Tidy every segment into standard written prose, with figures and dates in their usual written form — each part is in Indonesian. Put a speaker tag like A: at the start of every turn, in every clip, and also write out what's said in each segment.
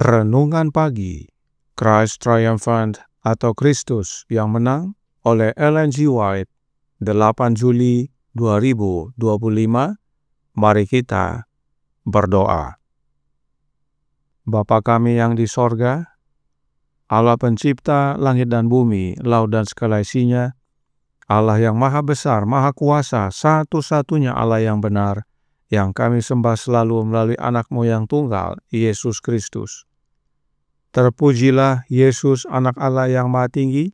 A: Renungan Pagi, Christ Triumphant atau Kristus yang Menang oleh Ellen G. White, 8 Juli 2025. Mari kita berdoa. Bapa kami yang di sorga, Allah pencipta langit dan bumi, laut dan segala isinya, Allah yang maha besar, maha kuasa, satu-satunya Allah yang benar, yang kami sembah selalu melalui anak-Mu yang tunggal, Yesus Kristus. Terpujilah Yesus, anak Allah yang maha tinggi,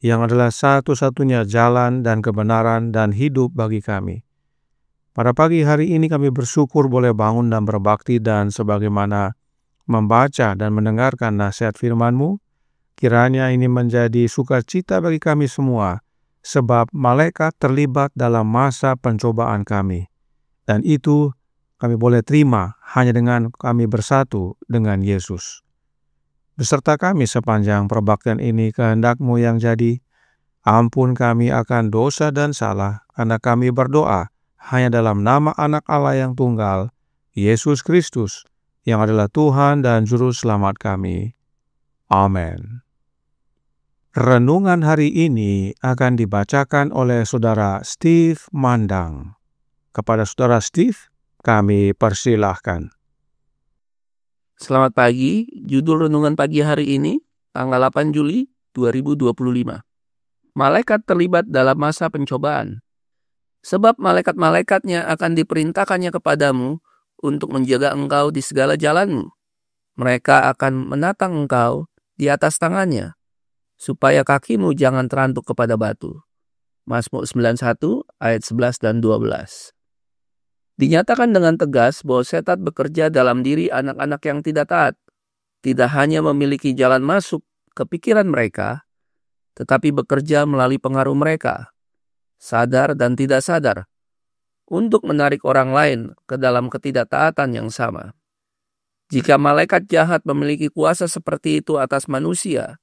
A: yang adalah satu-satunya jalan dan kebenaran dan hidup bagi kami. Pada pagi hari ini kami bersyukur boleh bangun dan berbakti, dan sebagaimana membaca dan mendengarkan nasihat firman-Mu, kiranya ini menjadi sukacita bagi kami semua, sebab malaikat terlibat dalam masa pencobaan kami. Dan itu kami boleh terima hanya dengan kami bersatu dengan Yesus. Beserta kami sepanjang perbaktian ini, kehendak-Mu yang jadi. Ampun kami akan dosa dan salah, karena kami berdoa hanya dalam nama anak Allah yang tunggal, Yesus Kristus, yang adalah Tuhan dan Juru Selamat kami. Amin. Renungan hari ini akan dibacakan oleh Saudara Steve Mandang. Kepada Saudara Steve, kami persilahkan.
B: Selamat pagi, judul renungan pagi hari ini, tanggal 8 Juli 2025. Malaikat terlibat dalam masa pencobaan. Sebab malaikat-malaikatnya akan diperintahkannya kepadamu untuk menjaga engkau di segala jalanmu. Mereka akan menatang engkau di atas tangannya, supaya kakimu jangan terantuk kepada batu. Mazmur 91 ayat 11 dan 12. Dinyatakan dengan tegas bahwa setan bekerja dalam diri anak-anak yang tidak taat. Tidak hanya memiliki jalan masuk ke pikiran mereka, tetapi bekerja melalui pengaruh mereka, sadar dan tidak sadar, untuk menarik orang lain ke dalam ketidaktaatan yang sama. Jika malaikat jahat memiliki kuasa seperti itu atas manusia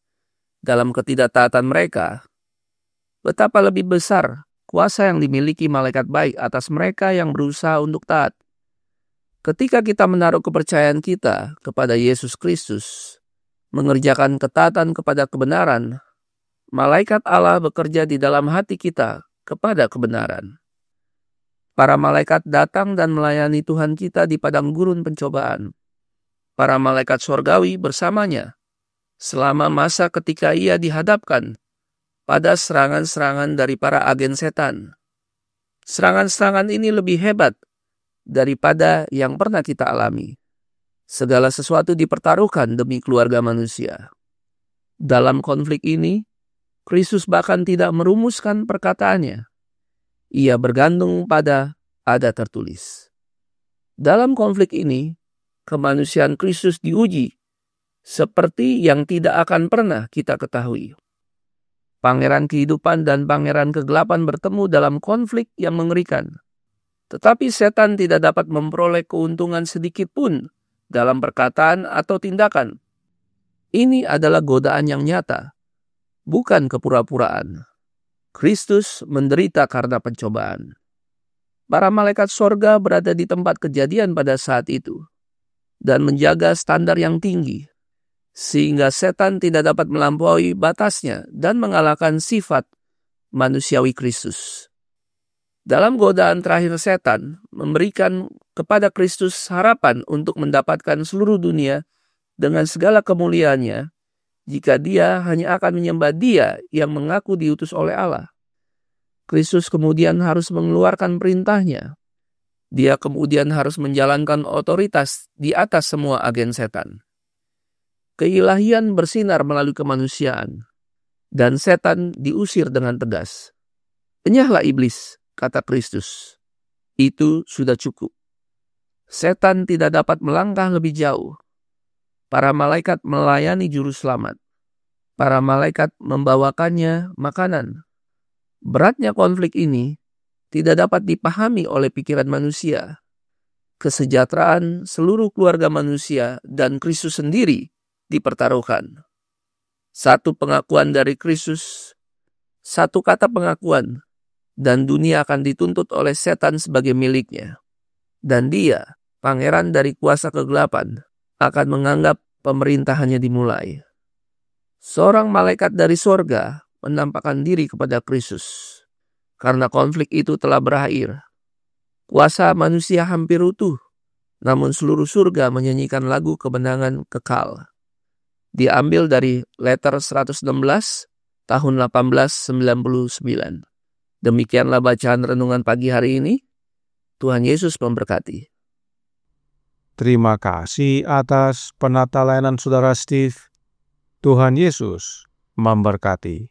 B: dalam ketidaktaatan mereka, betapa lebih besar kuasa yang dimiliki malaikat baik atas mereka yang berusaha untuk taat. Ketika kita menaruh kepercayaan kita kepada Yesus Kristus, mengerjakan ketaatan kepada kebenaran, malaikat Allah bekerja di dalam hati kita kepada kebenaran. Para malaikat datang dan melayani Tuhan kita di padang gurun pencobaan. Para malaikat surgawi bersamanya selama masa ketika ia dihadapkan pada serangan-serangan dari para agen setan. Serangan-serangan ini lebih hebat daripada yang pernah kita alami. Segala sesuatu dipertaruhkan demi keluarga manusia. Dalam konflik ini, Kristus bahkan tidak merumuskan perkataannya. Ia bergantung pada ada tertulis. Dalam konflik ini, kemanusiaan Kristus diuji seperti yang tidak akan pernah kita ketahui. Pangeran kehidupan dan pangeran kegelapan bertemu dalam konflik yang mengerikan. Tetapi setan tidak dapat memperoleh keuntungan sedikit pun dalam perkataan atau tindakan. Ini adalah godaan yang nyata, bukan kepura-puraan. Kristus menderita karena pencobaan. Para malaikat sorga berada di tempat kejadian pada saat itu dan menjaga standar yang tinggi, sehingga setan tidak dapat melampaui batasnya dan mengalahkan sifat manusiawi Kristus. Dalam godaan terakhir setan memberikan kepada Kristus harapan untuk mendapatkan seluruh dunia dengan segala kemuliaannya jika dia hanya akan menyembah Dia yang mengaku diutus oleh Allah. Kristus kemudian harus mengeluarkan perintahnya. Dia kemudian harus menjalankan otoritas di atas semua agen setan. Keilahian bersinar melalui kemanusiaan, dan setan diusir dengan tegas. "Enyahlah iblis," kata Kristus. "Itu sudah cukup." Setan tidak dapat melangkah lebih jauh. Para malaikat melayani juru selamat. Para malaikat membawakannya makanan. Beratnya konflik ini tidak dapat dipahami oleh pikiran manusia. Kesejahteraan seluruh keluarga manusia dan Kristus sendiri dipertaruhkan. Satu pengakuan dari Kristus, satu kata pengakuan, dan dunia akan dituntut oleh setan sebagai miliknya. Dan dia, pangeran dari kuasa kegelapan, akan menganggap pemerintahannya dimulai. Seorang malaikat dari sorga menampakkan diri kepada Kristus. Karena konflik itu telah berakhir. Kuasa manusia hampir utuh, namun seluruh surga menyanyikan lagu kemenangan kekal. Diambil dari Letter 116 tahun 1899. Demikianlah bacaan renungan pagi hari ini. Tuhan Yesus memberkati.
A: Terima kasih atas penata layanan Saudara Steve. Tuhan Yesus memberkati.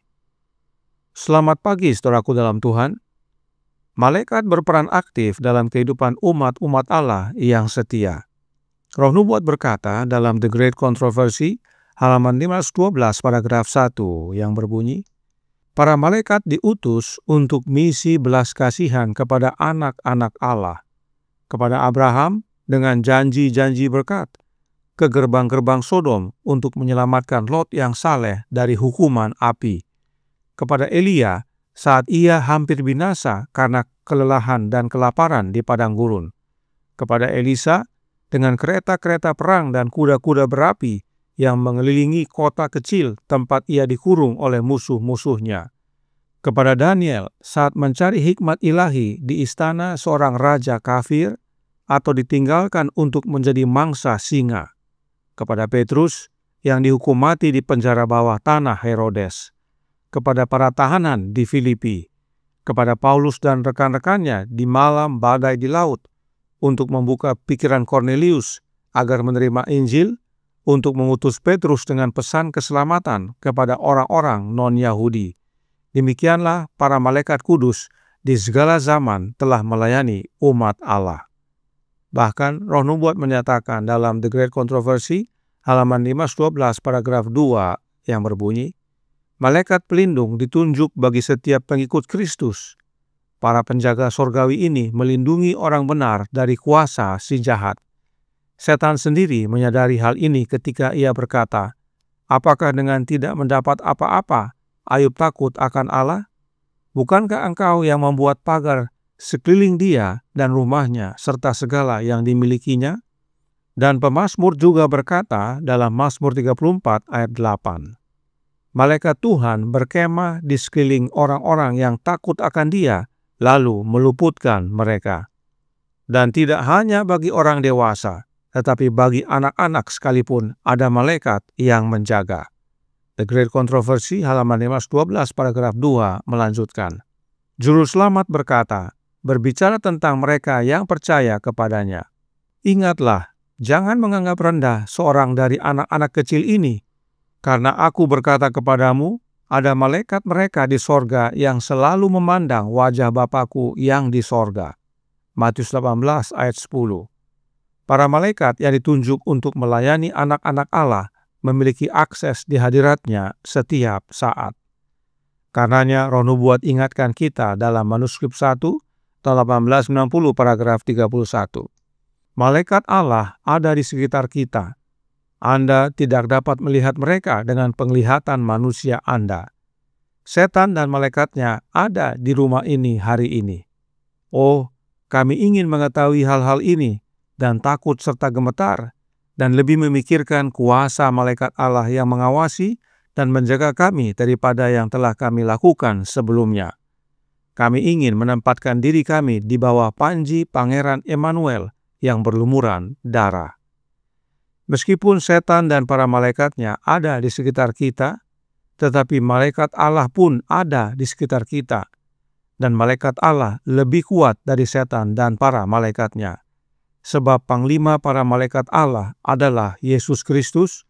A: Selamat pagi saudaraku dalam Tuhan. Malaikat berperan aktif dalam kehidupan umat-umat Allah yang setia. Roh Nubuat berkata dalam The Great Controversy, halaman 512 paragraf 1 yang berbunyi, para malaikat diutus untuk misi belas kasihan kepada anak-anak Allah, kepada Abraham dengan janji-janji berkat, ke gerbang-gerbang Sodom untuk menyelamatkan Lot yang saleh dari hukuman api, kepada Elia saat ia hampir binasa karena kelelahan dan kelaparan di padang gurun, kepada Elisa dengan kereta-kereta perang dan kuda-kuda berapi yang mengelilingi kota kecil tempat ia dikurung oleh musuh-musuhnya, kepada Daniel saat mencari hikmat ilahi di istana seorang raja kafir atau ditinggalkan untuk menjadi mangsa singa, kepada Petrus yang dihukum mati di penjara bawah tanah Herodes, kepada para tahanan di Filipi, kepada Paulus dan rekan-rekannya di malam badai di laut, untuk membuka pikiran Cornelius agar menerima Injil, untuk mengutus Petrus dengan pesan keselamatan kepada orang-orang non-Yahudi. Demikianlah para malaikat kudus di segala zaman telah melayani umat Allah. Bahkan Roh Nubuat menyatakan dalam The Great Controversy, halaman 512 paragraf 2 yang berbunyi, malaikat pelindung ditunjuk bagi setiap pengikut Kristus. Para penjaga sorgawi ini melindungi orang benar dari kuasa si jahat. Setan sendiri menyadari hal ini ketika ia berkata, "Apakah dengan tidak mendapat apa-apa, Ayub takut akan Allah? Bukankah engkau yang membuat pagar sekeliling dia dan rumahnya serta segala yang dimilikinya?" Dan pemazmur juga berkata dalam Mazmur 34 ayat 8, malaikat Tuhan berkemah di sekeliling orang-orang yang takut akan Dia, lalu meluputkan mereka. Dan tidak hanya bagi orang dewasa, tetapi bagi anak-anak sekalipun ada malaikat yang menjaga. The Great Controversy halaman 512 paragraf 2 melanjutkan, Juru Selamat berkata, berbicara tentang mereka yang percaya kepadanya, "Ingatlah, jangan menganggap rendah seorang dari anak-anak kecil ini, karena aku berkata kepadamu, ada malaikat mereka di sorga yang selalu memandang wajah Bapakku yang di sorga." Matius 18 ayat 10. Para malaikat yang ditunjuk untuk melayani anak-anak Allah memiliki akses di hadiratnya setiap saat. Karenanya Roh Nubuat ingatkan kita dalam manuskrip 1 tahun 1890 paragraf 31. Malaikat Allah ada di sekitar kita. Anda tidak dapat melihat mereka dengan penglihatan manusia Anda. setan dan malaikatnya ada di rumah ini hari ini. Oh, kami ingin mengetahui hal-hal ini dan takut serta gemetar, dan lebih memikirkan kuasa malaikat Allah yang mengawasi dan menjaga kami daripada yang telah kami lakukan sebelumnya. Kami ingin menempatkan diri kami di bawah panji Pangeran Emmanuel yang berlumuran darah. Meskipun setan dan para malaikatnya ada di sekitar kita, tetapi malaikat Allah pun ada di sekitar kita. Dan malaikat Allah lebih kuat dari setan dan para malaikatnya. Sebab panglima para malaikat Allah adalah Yesus Kristus,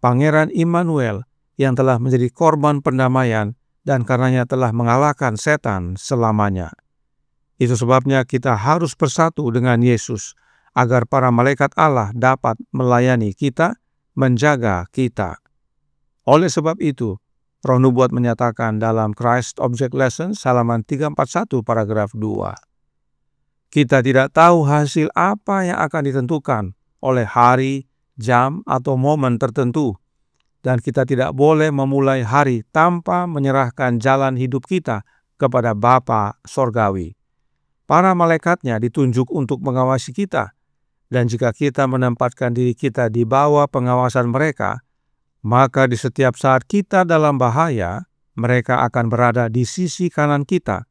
A: Pangeran Immanuel, yang telah menjadi korban pendamaian dan karenanya telah mengalahkan setan selamanya. Itu sebabnya kita harus bersatu dengan Yesus, agar para malaikat Allah dapat melayani kita, menjaga kita. Oleh sebab itu, Roh Nubuat menyatakan dalam Christ Object Lessons halaman 341 paragraf 2. Kita tidak tahu hasil apa yang akan ditentukan oleh hari, jam, atau momen tertentu. Dan kita tidak boleh memulai hari tanpa menyerahkan jalan hidup kita kepada Bapa Sorgawi. Para malaikatnya ditunjuk untuk mengawasi kita. Dan jika kita menempatkan diri kita di bawah pengawasan mereka, maka di setiap saat kita dalam bahaya, mereka akan berada di sisi kanan kita.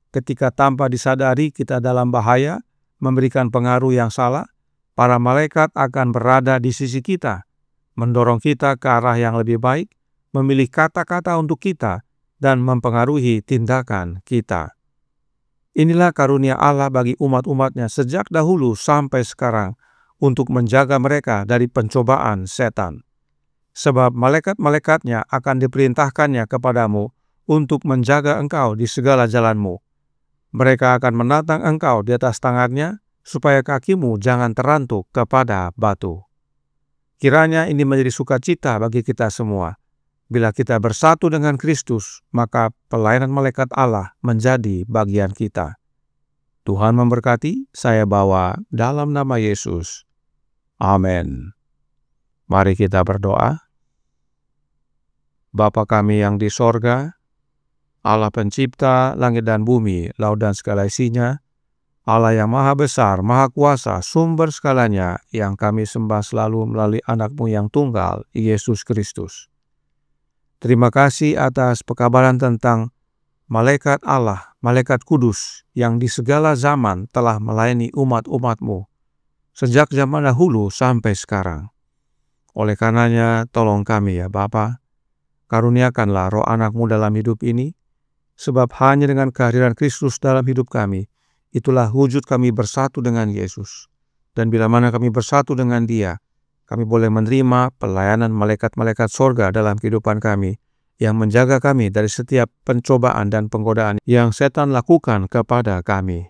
A: Ketika tanpa disadari kita dalam bahaya, memberikan pengaruh yang salah, para malaikat akan berada di sisi kita, mendorong kita ke arah yang lebih baik, memilih kata-kata untuk kita, dan mempengaruhi tindakan kita. Inilah karunia Allah bagi umat-umatnya sejak dahulu sampai sekarang, untuk menjaga mereka dari pencobaan setan. Sebab malaikat-malaikatnya akan diperintahkannya kepadamu untuk menjaga engkau di segala jalanmu. Mereka akan menatang engkau di atas tangannya, supaya kakimu jangan terantuk kepada batu. Kiranya ini menjadi sukacita bagi kita semua. Bila kita bersatu dengan Kristus, maka pelayanan malaikat Allah menjadi bagian kita. Tuhan memberkati, saya bawa dalam nama Yesus. Amin. Mari kita berdoa. Bapa kami yang di sorga, Allah pencipta langit dan bumi, laut dan segala isinya, Allah yang maha besar, maha kuasa, sumber segalanya, yang kami sembah selalu melalui anak-Mu yang tunggal, Yesus Kristus. Terima kasih atas pekabaran tentang malaikat Allah, malaikat kudus, yang di segala zaman telah melayani umat-umat-Mu, sejak zaman dahulu sampai sekarang. Oleh karenanya, tolong kami ya Bapa, karuniakanlah roh anak-Mu dalam hidup ini, sebab hanya dengan kehadiran Kristus dalam hidup kami, itulah wujud kami bersatu dengan Yesus. Dan bila mana kami bersatu dengan Dia, kami boleh menerima pelayanan malaikat-malaikat sorga dalam kehidupan kami, yang menjaga kami dari setiap pencobaan dan penggodaan yang setan lakukan kepada kami.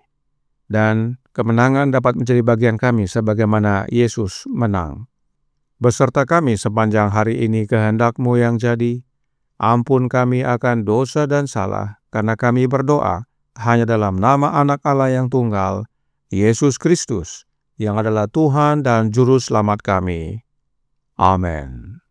A: Dan kemenangan dapat menjadi bagian kami sebagaimana Yesus menang. Beserta kami sepanjang hari ini kehendak-Mu yang jadi. Ampun kami akan dosa dan salah, karena kami berdoa hanya dalam nama Anak Allah yang tunggal, Yesus Kristus, yang adalah Tuhan dan Juru Selamat kami. Amin.